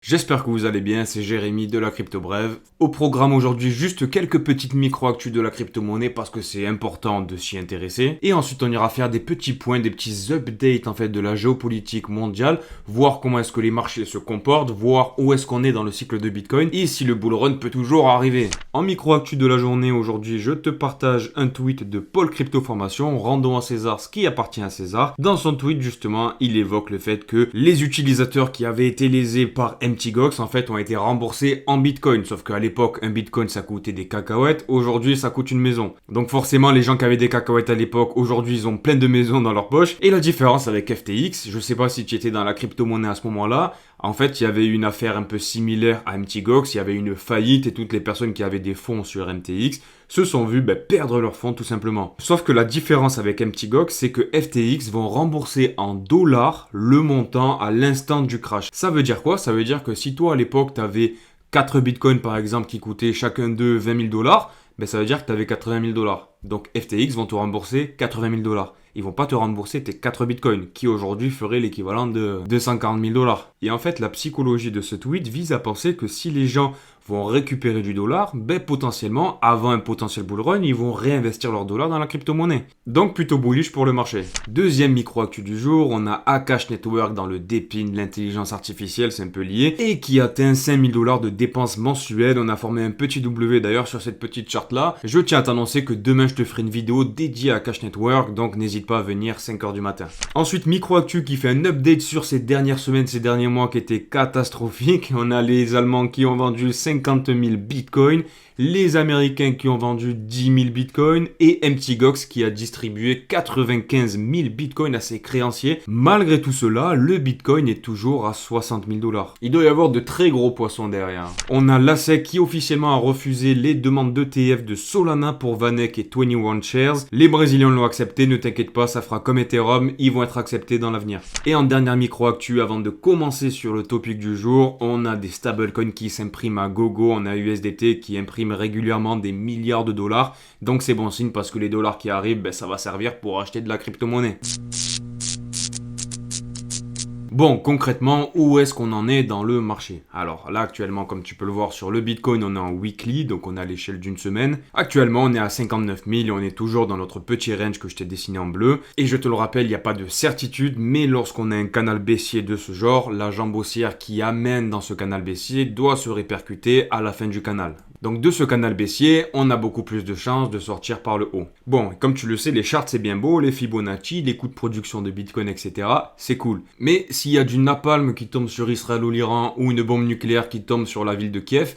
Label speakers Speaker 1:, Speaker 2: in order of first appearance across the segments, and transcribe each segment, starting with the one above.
Speaker 1: J'espère que vous allez bien, c'est Jérémy de la Crypto Brève. Au programme aujourd'hui, juste quelques petites micro-actus de la crypto-monnaie parce que c'est important de s'y intéresser. Et ensuite, on ira faire des petits points, des petits updates en fait de la géopolitique mondiale, voir comment est-ce que les marchés se comportent, voir où est-ce qu'on est dans le cycle de Bitcoin et si le bull run peut toujours arriver. En micro-actu de la journée aujourd'hui, je te partage un tweet de Paul Crypto Formation, rendons à César ce qui appartient à César. Dans son tweet, justement, il évoque le fait que les utilisateurs qui avaient été lésés par MTGOX en fait ont été remboursés en Bitcoin, sauf qu'à l'époque un Bitcoin ça coûtait des cacahuètes, aujourd'hui ça coûte une maison. Donc forcément les gens qui avaient des cacahuètes à l'époque, aujourd'hui ils ont plein de maisons dans leur poche. Et la différence avec FTX, je sais pas si tu étais dans la crypto-monnaie à ce moment-là, en fait il y avait une affaire un peu similaire à MTGOX, il y avait une faillite et toutes les personnes qui avaient des fonds sur MTX se sont vues perdre leurs fonds tout simplement. Sauf que la différence avec MTGOX, c'est que FTX vont rembourser en dollars le montant à l'instant du crash. Ça veut dire quoi? Ça veut dire que si toi à l'époque tu avais 4 bitcoins par exemple qui coûtaient chacun d'eux 20 000 dollars, ça veut dire que tu avais 80 000 dollars. Donc FTX vont te rembourser 80 000 dollars. Ils vont pas te rembourser tes 4 bitcoins, qui aujourd'hui ferait l'équivalent de 240 000 dollars. Et en fait, la psychologie de ce tweet vise à penser que si les gens vont récupérer du dollar, potentiellement, avant un potentiel bull run, ils vont réinvestir leur dollar dans la crypto-monnaie. Donc plutôt bullish pour le marché. Deuxième micro-actu du jour, on a Akash Network dans le dépin de l'intelligence artificielle, c'est un peu lié, et qui atteint 5 000 dollars de dépenses mensuelles. On a formé un petit W d'ailleurs sur cette petite charte là. Je tiens à t'annoncer que demain je te ferai une vidéo dédiée à Akash Network, donc n'hésite pas à venir 5h du matin. Ensuite, micro-actu qui fait un update sur ces dernières semaines, ces derniers mois qui étaient catastrophiques. On a les Allemands qui ont vendu 50 000 bitcoins, les Américains qui ont vendu 10 000 bitcoins et MTGOX qui a distribué 95 000 bitcoins à ses créanciers. Malgré tout cela, le bitcoin est toujours à 60 000 dollars. Il doit y avoir de très gros poissons derrière. On a l'ASEC qui officiellement a refusé les demandes d'ETF de Solana pour Vanek et 21 Shares. Les Brésiliens l'ont accepté, ne t'inquiète pas, ça fera comme Ethereum, ils vont être acceptés dans l'avenir. Et en dernière micro-actu, avant de commencer sur le topic du jour, on a des stablecoins qui s'impriment à gogo, on a USDT qui imprime régulièrement des milliards de dollars, donc c'est bon signe parce que les dollars qui arrivent, ça va servir pour acheter de la crypto-monnaie. Bon, concrètement, où est-ce qu'on en est dans le marché? Alors là, actuellement, comme tu peux le voir sur le Bitcoin, on est en weekly, donc on est à l'échelle d'une semaine. Actuellement, on est à 59 000 et on est toujours dans notre petit range que je t'ai dessiné en bleu. Et je te le rappelle, il n'y a pas de certitude, mais lorsqu'on a un canal baissier de ce genre, la jambe haussière qui amène dans ce canal baissier doit se répercuter à la fin du canal. Donc de ce canal baissier, on a beaucoup plus de chances de sortir par le haut. Bon, comme tu le sais, les charts c'est bien beau, les Fibonacci, les coûts de production de Bitcoin, etc. C'est cool. Mais s'il y a du napalm qui tombe sur Israël ou l'Iran ou une bombe nucléaire qui tombe sur la ville de Kiev,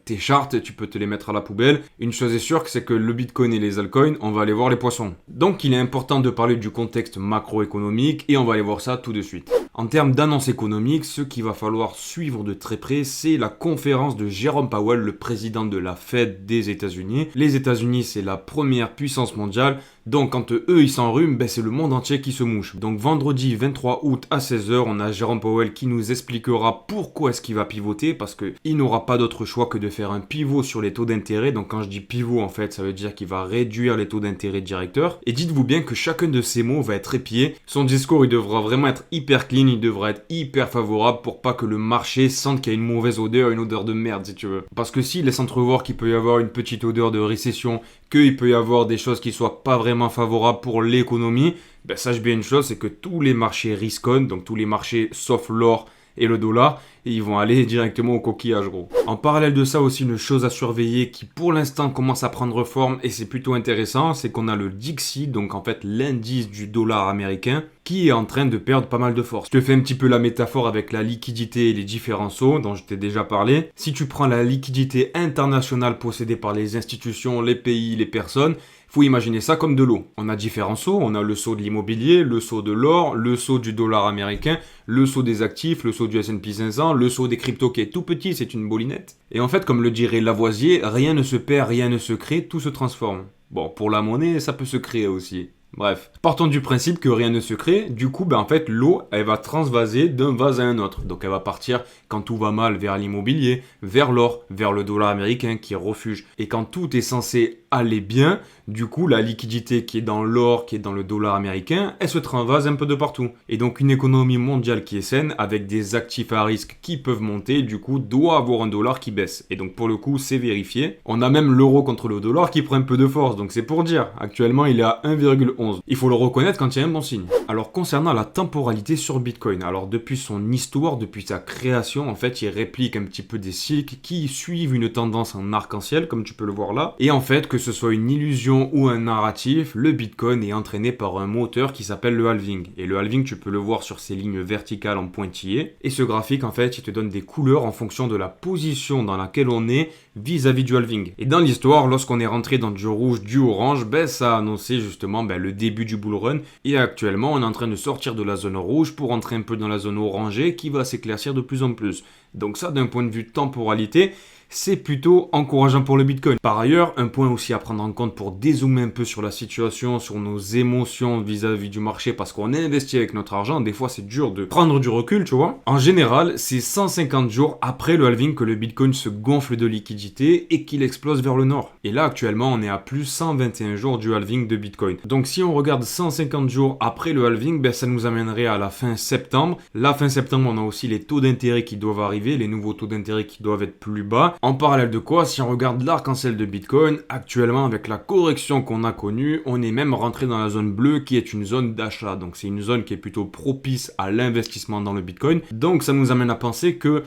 Speaker 1: tes charts, tu peux te les mettre à la poubelle. Une chose est sûre, c'est que le Bitcoin et les altcoins, on va aller voir les poissons. Donc il est important de parler du contexte macroéconomique et on va aller voir ça tout de suite. En termes d'annonce économique, ce qu'il va falloir suivre de très près, c'est la conférence de Jérôme Powell, le président de la Fed des États-Unis. Les États-Unis, c'est la première puissance mondiale. Donc quand eux ils s'enrhument, c'est le monde entier qui se mouche. Donc vendredi 23 août à 16h, on a Jérôme Powell qui nous expliquera pourquoi est-ce qu'il va pivoter, parce qu'il n'aura pas d'autre choix que de faire un pivot sur les taux d'intérêt. Donc quand je dis pivot, en fait, ça veut dire qu'il va réduire les taux d'intérêt directeurs. Et dites-vous bien que chacun de ces mots va être épié. Son discours, il devra vraiment être hyper clean, il devra être hyper favorable pour pas que le marché sente qu'il y a une mauvaise odeur, une odeur de merde si tu veux. Parce que s'il laisse entrevoir qu'il peut y avoir une petite odeur de récession, qu'il peut y avoir des choses qui soient pas vraiment favorables pour l'économie, sache bien une chose, c'est que tous les marchés risk-on, donc tous les marchés sauf l'or et le dollar, ils vont aller directement au coquillage gros. En parallèle de ça aussi, une chose à surveiller qui pour l'instant commence à prendre forme et c'est plutôt intéressant, c'est qu'on a le DXY, donc en fait l'indice du dollar américain, qui est en train de perdre pas mal de force. Je te fais un petit peu la métaphore avec la liquidité et les différents sauts dont je t'ai déjà parlé. Si tu prends la liquidité internationale possédée par les institutions, les pays, les personnes, faut imaginer ça comme de l'eau. On a différents sauts, on a le saut de l'immobilier, le saut de l'or, le saut du dollar américain, le saut des actifs, le saut du S&P 500, le saut des cryptos qui est tout petit, c'est une bolinette. Et en fait, comme le dirait Lavoisier, rien ne se perd, rien ne se crée, tout se transforme. Bon, pour la monnaie, ça peut se créer aussi. Bref, partons du principe que rien ne se crée, du coup, en fait, l'eau, elle va transvaser d'un vase à un autre. Donc, elle va partir quand tout va mal, vers l'immobilier, vers l'or, vers le dollar américain qui est refuge. Et quand tout est censé aller bien, du coup, la liquidité qui est dans l'or, qui est dans le dollar américain, elle se travase un peu de partout. Et donc, une économie mondiale qui est saine, avec des actifs à risque qui peuvent monter, du coup, doit avoir un dollar qui baisse. Et donc, pour le coup, c'est vérifié. On a même l'euro contre le dollar qui prend un peu de force. Donc, c'est pour dire. Actuellement, il est à 1,11. Il faut le reconnaître quand il y a un bon signe. Alors, concernant la temporalité sur Bitcoin, alors depuis son histoire, depuis sa création, en fait, il réplique un petit peu des cycles qui suivent une tendance en arc-en-ciel, comme tu peux le voir là. Et en fait, que ce soit une illusion ou un narratif, le Bitcoin est entraîné par un moteur qui s'appelle le halving. Et le halving, tu peux le voir sur ces lignes verticales en pointillés. Et ce graphique, en fait, il te donne des couleurs en fonction de la position dans laquelle on est vis-à-vis du halving. Et dans l'histoire, lorsqu'on est rentré dans du rouge, du orange, ça a annoncé justement le début du bull run. Et actuellement, on est en train de sortir de la zone rouge pour entrer un peu dans la zone orangée qui va s'éclaircir de plus en plus. Donc ça, d'un point de vue temporalité, c'est plutôt encourageant pour le Bitcoin. Par ailleurs, un point aussi à prendre en compte pour dézoomer un peu sur la situation, sur nos émotions vis-à-vis du marché, parce qu'on est investi avec notre argent, des fois c'est dur de prendre du recul, tu vois. En général, c'est 150 jours après le halving que le Bitcoin se gonfle de liquidité et qu'il explose vers le nord. Et là, actuellement, on est à plus 121 jours du halving de Bitcoin. Donc si on regarde 150 jours après le halving, ça nous amènerait à la fin septembre. La fin septembre, on a aussi les taux d'intérêt qui doivent arriver, les nouveaux taux d'intérêt qui doivent être plus bas. En parallèle de quoi, si on regarde l'arc-en-ciel de Bitcoin, actuellement avec la correction qu'on a connue, on est même rentré dans la zone bleue qui est une zone d'achat. Donc c'est une zone qui est plutôt propice à l'investissement dans le Bitcoin. Donc ça nous amène à penser que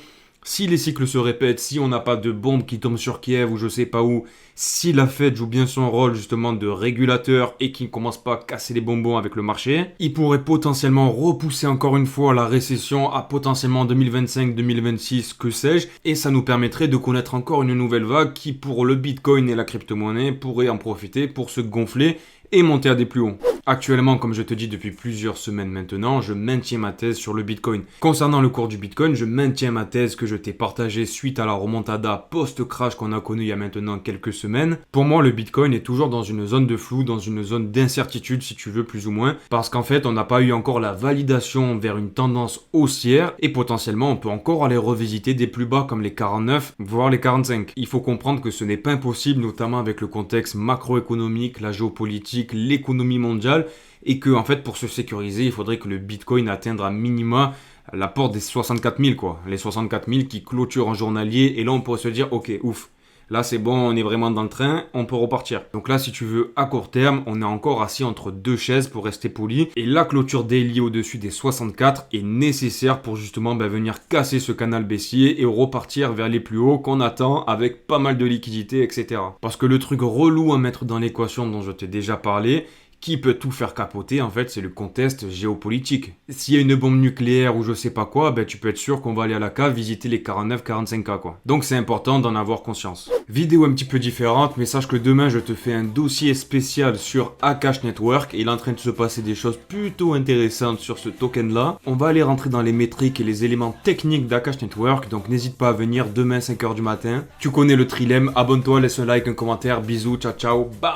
Speaker 1: si les cycles se répètent, si on n'a pas de bombe qui tombe sur Kiev ou je sais pas où, si la Fed joue bien son rôle justement de régulateur et qu'il ne commence pas à casser les bonbons avec le marché, il pourrait potentiellement repousser encore une fois la récession à potentiellement 2025-2026, que sais-je, et ça nous permettrait de connaître encore une nouvelle vague qui pour le Bitcoin et la crypto-monnaie pourrait en profiter pour se gonfler et monter à des plus hauts. Actuellement, comme je te dis depuis plusieurs semaines maintenant, je maintiens ma thèse sur le Bitcoin. Concernant le cours du Bitcoin, je maintiens ma thèse que je t'ai partagée suite à la remontada post-crash qu'on a connue il y a maintenant quelques semaines. Pour moi, le Bitcoin est toujours dans une zone de flou, dans une zone d'incertitude si tu veux plus ou moins, parce qu'en fait, on n'a pas eu encore la validation vers une tendance haussière et potentiellement, on peut encore aller revisiter des plus bas comme les 49, voire les 45. Il faut comprendre que ce n'est pas impossible, notamment avec le contexte macroéconomique, la géopolitique, l'économie mondiale, et que en fait pour se sécuriser il faudrait que le Bitcoin atteigne à minima la porte des 64 000 quoi, les 64 000 qui clôturent en journalier, et là on pourrait se dire ok ouf, là c'est bon, on est vraiment dans le train, on peut repartir. Donc là si tu veux à court terme, on est encore assis entre deux chaises pour rester poli, et la clôture daily au-dessus des 64 est nécessaire pour justement venir casser ce canal baissier et repartir vers les plus hauts qu'on attend avec pas mal de liquidités, etc. Parce que le truc relou à mettre dans l'équation dont je t'ai déjà parlé, qui peut tout faire capoter, en fait, c'est le contexte géopolitique. S'il y a une bombe nucléaire ou je sais pas quoi, tu peux être sûr qu'on va aller à la cave visiter les 49-45K, quoi. Donc c'est important d'en avoir conscience. Vidéo un petit peu différente, mais sache que demain, je te fais un dossier spécial sur Akash Network. Il est en train de se passer des choses plutôt intéressantes sur ce token-là. On va aller rentrer dans les métriques et les éléments techniques d'Akash Network, donc n'hésite pas à venir demain 5h du matin. Tu connais le trilemme, abonne-toi, laisse un like, un commentaire, bisous, ciao ciao, bam!